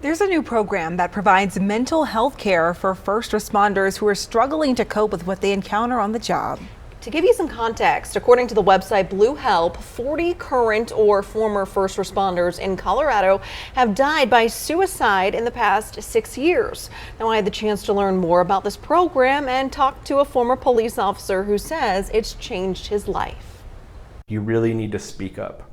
There's a new program that provides mental health care for first responders who are struggling to cope with what they encounter on the job. To give you some context, according to the website Blue H.E.L.P, 40 current or former first responders in Colorado have died by suicide in the past 6 years. Now, I had the chance to learn more about this program and talk to a former police officer who says it's changed his life. You really need to speak up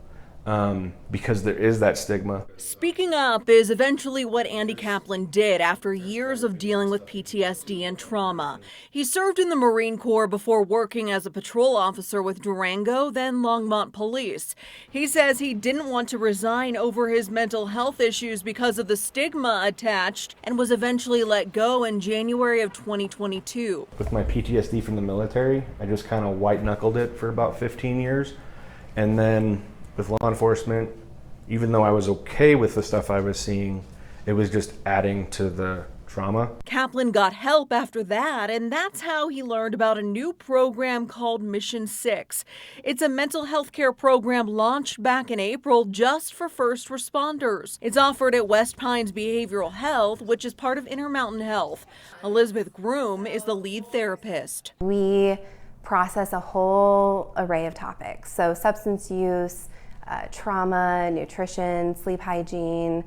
because there is that stigma. Speaking up is eventually what Andy Kaplan did after years of dealing with PTSD and trauma. He served in the Marine Corps before working as a patrol officer with Durango, then Longmont Police. He says he didn't want to resign over his mental health issues because of the stigma attached and was eventually let go in January of 2022. With my PTSD from the military, I just kind of white-knuckled it for about 15 years. And then with law enforcement, even though I was okay with the stuff I was seeing, it was just adding to the trauma. Kaplan got help after that, and that's how he learned about a new program called Mission 6. It's a mental health care program launched back in April just for first responders. It's offered at West Pines Behavioral Health, which is part of Intermountain Health. Elizabeth Groom is the lead therapist. We process a whole array of topics, so substance use, trauma, nutrition, sleep hygiene,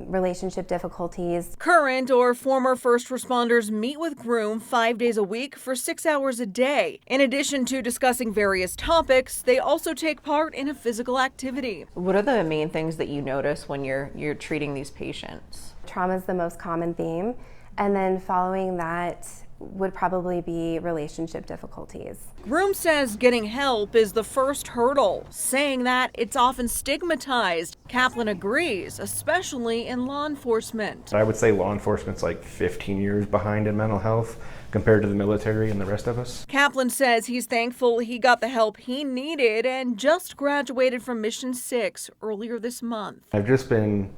relationship difficulties. Current or former first responders meet with Groom 5 days a week for 6 hours a day. In addition to discussing various topics, they also take part in a physical activity. What are the main things that you notice when you're treating these patients? Trauma is the most common theme, and then following that would probably be relationship difficulties. Groom says getting help is the first hurdle, saying that it's often stigmatized. Kaplan agrees, especially in law enforcement. I would say law enforcement's like 15 years behind in mental health compared to the military and the rest of us. Kaplan says he's thankful he got the help he needed and just graduated from Mission 6 earlier this month. I've just been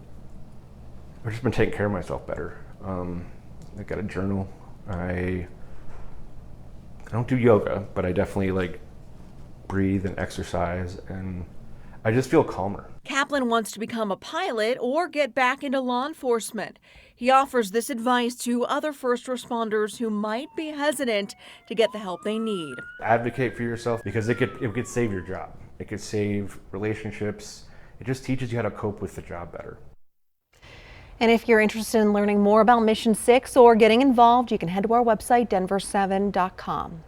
taking care of myself better. I got a journal. I don't do yoga, but I definitely breathe and exercise, and I just feel calmer. Kaplan wants to become a pilot or get back into law enforcement. He offers this advice to other first responders who might be hesitant to get the help they need. Advocate for yourself because it could save your job. It could save relationships. It just teaches you how to cope with the job better. And if you're interested in learning more about Mission 6 or getting involved, you can head to our website, denver7.com.